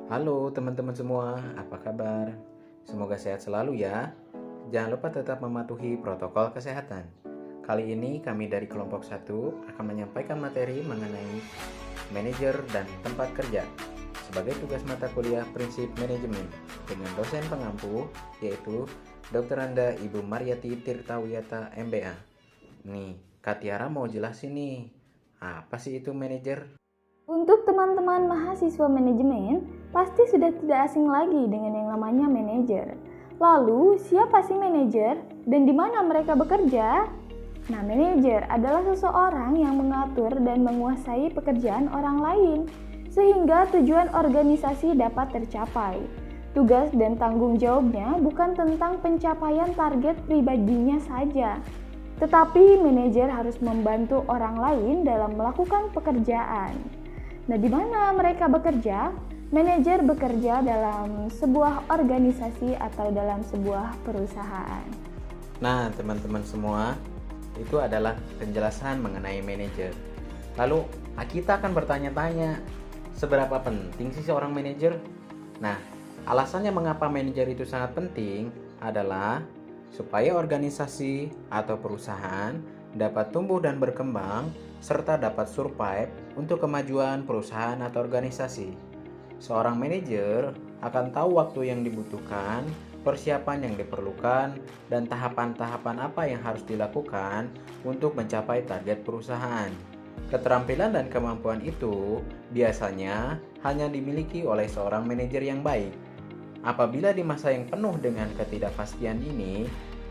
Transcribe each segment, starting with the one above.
Halo teman-teman semua, apa kabar? Semoga sehat selalu ya. Jangan lupa tetap mematuhi protokol kesehatan. Kali ini kami dari kelompok 1 akan menyampaikan materi mengenai manajer dan tempat kerja sebagai tugas mata kuliah prinsip manajemen dengan dosen pengampu yaitu Dr. Anda Ibu Mariati Tirtawiyata MBA. Nih, Kak Tiara mau jelasin nih, apa sih itu manajer? Untuk teman-teman mahasiswa manajemen, pasti sudah tidak asing lagi dengan yang namanya manajer. Lalu, siapa sih manajer dan di mana mereka bekerja? Nah, manajer adalah seseorang yang mengatur dan menguasai pekerjaan orang lain sehingga tujuan organisasi dapat tercapai. Tugas dan tanggung jawabnya bukan tentang pencapaian target pribadinya saja, tetapi manajer harus membantu orang lain dalam melakukan pekerjaan. Nah, di mana mereka bekerja? Manajer bekerja dalam sebuah organisasi atau dalam sebuah perusahaan. Nah, teman-teman semua, itu adalah penjelasan mengenai manajer. Lalu, kita akan bertanya-tanya, seberapa penting sih seorang manajer? Nah, alasannya mengapa manajer itu sangat penting adalah supaya organisasi atau perusahaan dapat tumbuh dan berkembang serta dapat survive untuk kemajuan perusahaan atau organisasi. Seorang manajer akan tahu waktu yang dibutuhkan, persiapan yang diperlukan, dan tahapan-tahapan apa yang harus dilakukan untuk mencapai target perusahaan. Keterampilan dan kemampuan itu biasanya hanya dimiliki oleh seorang manajer yang baik. Apabila di masa yang penuh dengan ketidakpastian ini,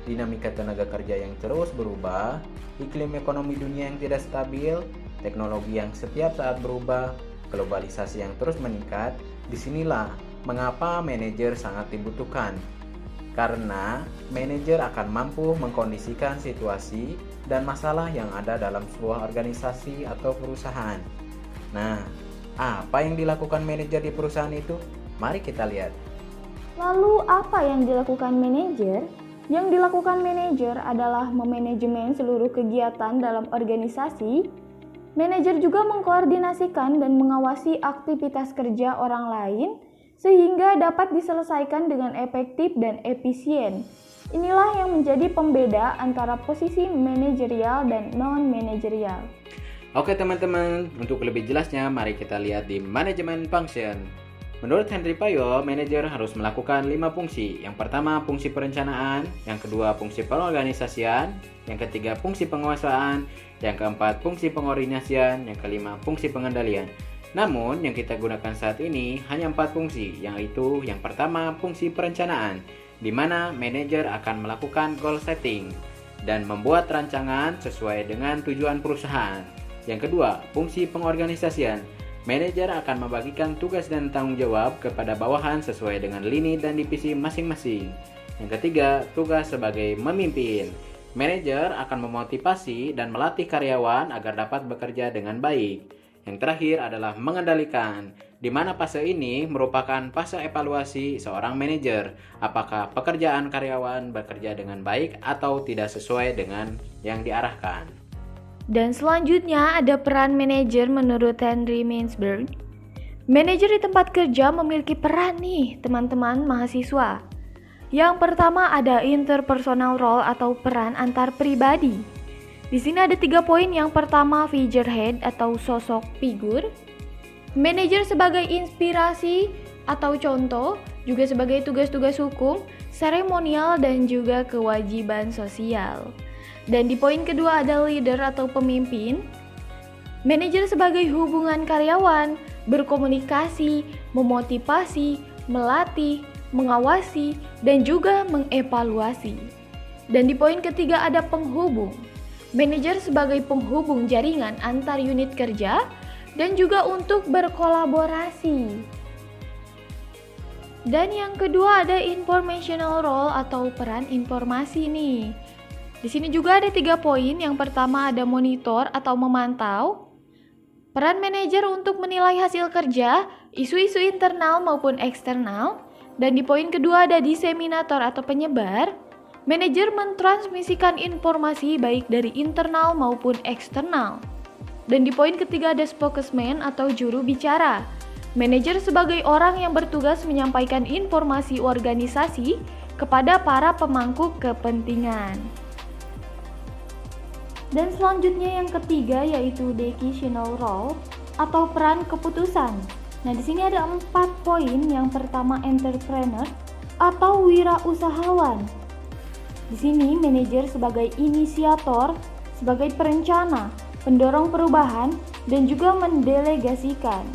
dinamika tenaga kerja yang terus berubah, iklim ekonomi dunia yang tidak stabil, teknologi yang setiap saat berubah, globalisasi yang terus meningkat, disinilah mengapa manajer sangat dibutuhkan. Karena manajer akan mampu mengkondisikan situasi dan masalah yang ada dalam sebuah organisasi atau perusahaan. Nah, apa yang dilakukan manajer di perusahaan itu? Mari kita lihat. Lalu, apa yang dilakukan manajer? Yang dilakukan manajer adalah memanajemen seluruh kegiatan dalam organisasi. Manajer juga mengkoordinasikan dan mengawasi aktivitas kerja orang lain sehingga dapat diselesaikan dengan efektif dan efisien. Inilah yang menjadi pembeda antara posisi manajerial dan non-manajerial. Oke teman-teman, untuk lebih jelasnya mari kita lihat di manajemen function. Menurut Henry Payo, manajer harus melakukan 5 fungsi. Yang pertama, fungsi perencanaan. Yang kedua, fungsi pengorganisasian. Yang ketiga, fungsi penguasaan. Yang keempat, fungsi pengordinasian. Yang kelima, fungsi pengendalian. Namun, yang kita gunakan saat ini hanya 4 fungsi, yaitu yang pertama, fungsi perencanaan, di mana manajer akan melakukan goal setting dan membuat rancangan sesuai dengan tujuan perusahaan. Yang kedua, fungsi pengorganisasian. Manajer akan membagikan tugas dan tanggung jawab kepada bawahan sesuai dengan lini dan divisi masing-masing. Yang ketiga, tugas sebagai memimpin. Manajer akan memotivasi dan melatih karyawan agar dapat bekerja dengan baik. Yang terakhir adalah mengendalikan, di mana fase ini merupakan fase evaluasi seorang manajer, apakah pekerjaan karyawan bekerja dengan baik atau tidak sesuai dengan yang diarahkan. Dan selanjutnya ada peran manajer menurut Henry Mintzberg. Manajer di tempat kerja memiliki peran nih teman-teman mahasiswa. Yang pertama ada interpersonal role atau peran antar pribadi. Di sini ada 3 poin. Yang pertama figurehead atau sosok figur. Manajer sebagai inspirasi atau contoh, juga sebagai tugas-tugas hukum, seremonial dan juga kewajiban sosial. Dan di poin kedua ada leader atau pemimpin. Manajer sebagai hubungan karyawan, berkomunikasi, memotivasi, melatih, mengawasi, dan juga mengevaluasi. Dan di poin ketiga ada penghubung. Manajer sebagai penghubung jaringan antar unit kerja dan juga untuk berkolaborasi. Dan yang kedua ada informational role atau peran informasi nih. Di sini juga ada 3 poin. Yang pertama ada monitor atau memantau. Peran manajer untuk menilai hasil kerja, isu-isu internal maupun eksternal. Dan di poin kedua ada diseminator atau penyebar. Manajer mentransmisikan informasi baik dari internal maupun eksternal. Dan di poin ketiga ada spokesman atau juru bicara. Manajer sebagai orang yang bertugas menyampaikan informasi organisasi kepada para pemangku kepentingan. Dan selanjutnya yang ketiga yaitu decisional role atau peran keputusan. Nah, di sini ada 4 poin. Yang pertama, entrepreneur atau wirausahawan. Di sini manajer sebagai inisiator, sebagai perencana, pendorong perubahan, dan juga mendelegasikan.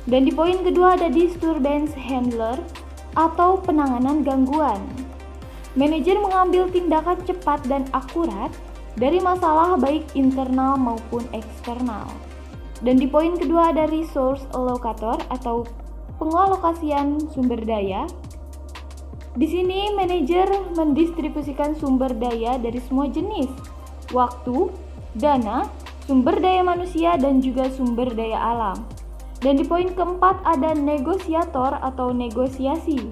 Dan di poin kedua ada disturbance handler atau penanganan gangguan. Manajer mengambil tindakan cepat dan akurat dari masalah baik internal maupun eksternal. Dan di poin kedua ada resource allocator atau pengalokasian sumber daya. Di sini manajer mendistribusikan sumber daya dari semua jenis, waktu, dana, sumber daya manusia, dan juga sumber daya alam. Dan di poin keempat ada negosiator atau negosiasi.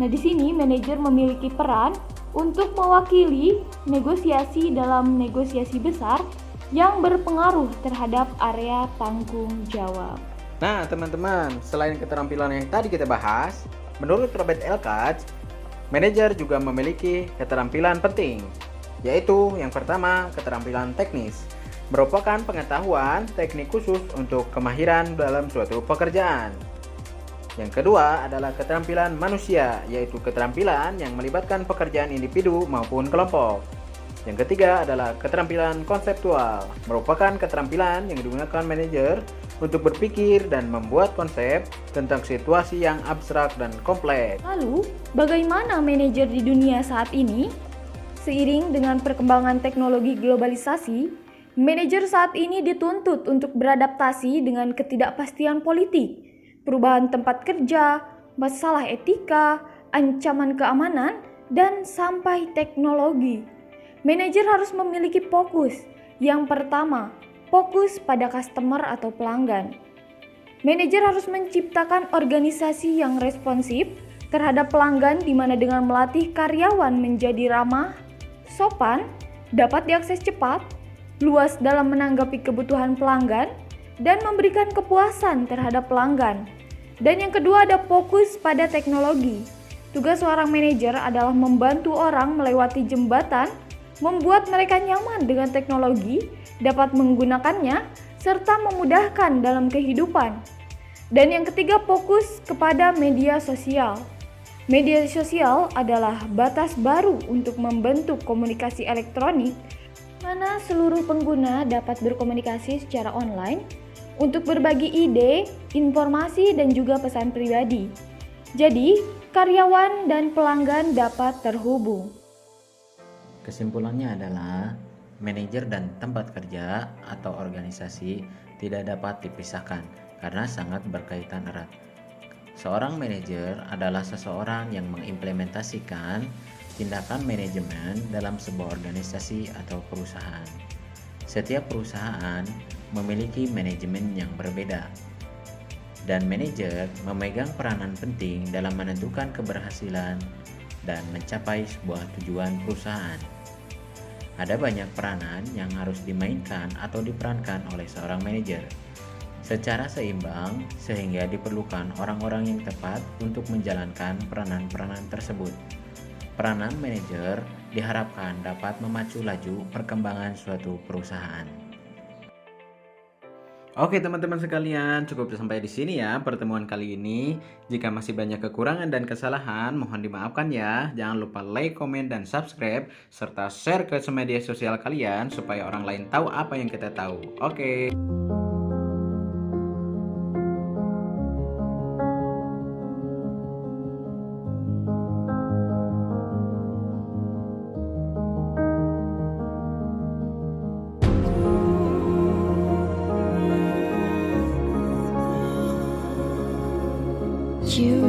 Nah, di sini manajer memiliki peran untuk mewakili negosiasi dalam negosiasi besar yang berpengaruh terhadap area tanggung jawab. Nah, teman-teman, selain keterampilan yang tadi kita bahas, menurut Robert Elkach, manajer juga memiliki keterampilan penting, yaitu yang pertama, keterampilan teknis. Merupakan pengetahuan teknik khusus untuk kemahiran dalam suatu pekerjaan. Yang kedua adalah keterampilan manusia, yaitu keterampilan yang melibatkan pekerjaan individu maupun kelompok. Yang ketiga adalah keterampilan konseptual, merupakan keterampilan yang digunakan manajer untuk berpikir dan membuat konsep tentang situasi yang abstrak dan kompleks. Lalu, bagaimana manajer di dunia saat ini? Seiring dengan perkembangan teknologi globalisasi, manajer saat ini dituntut untuk beradaptasi dengan ketidakpastian politik, perubahan tempat kerja, masalah etika, ancaman keamanan, dan sampai teknologi. Manajer harus memiliki fokus. Yang pertama, fokus pada customer atau pelanggan. Manajer harus menciptakan organisasi yang responsif terhadap pelanggan, di mana dengan melatih karyawan menjadi ramah, sopan, dapat diakses cepat, luas dalam menanggapi kebutuhan pelanggan, dan memberikan kepuasan terhadap pelanggan. Dan yang kedua ada fokus pada teknologi. Tugas seorang manajer adalah membantu orang melewati jembatan, membuat mereka nyaman dengan teknologi, dapat menggunakannya, serta memudahkan dalam kehidupan. Dan yang ketiga fokus kepada media sosial. Media sosial adalah batas baru untuk membentuk komunikasi elektronik, mana seluruh pengguna dapat berkomunikasi secara online untuk berbagi ide, informasi, dan juga pesan pribadi. Jadi, karyawan dan pelanggan dapat terhubung. Kesimpulannya adalah manajer dan tempat kerja atau organisasi tidak dapat dipisahkan karena sangat berkaitan erat. Seorang manajer adalah seseorang yang mengimplementasikan tindakan manajemen dalam sebuah organisasi atau perusahaan. Setiap perusahaan memiliki manajemen yang berbeda, dan manajer memegang peranan penting dalam menentukan keberhasilan dan mencapai sebuah tujuan perusahaan. Ada banyak peranan yang harus dimainkan atau diperankan oleh seorang manajer secara seimbang, sehingga diperlukan orang-orang yang tepat untuk menjalankan peranan-peranan tersebut. Peranan manajer diharapkan dapat memacu laju perkembangan suatu perusahaan. Oke teman-teman sekalian, cukup sampai di sini ya pertemuan kali ini. Jika masih banyak kekurangan dan kesalahan, mohon dimaafkan ya. Jangan lupa like, komen, dan subscribe, serta share ke media sosial kalian supaya orang lain tahu apa yang kita tahu. Oke. You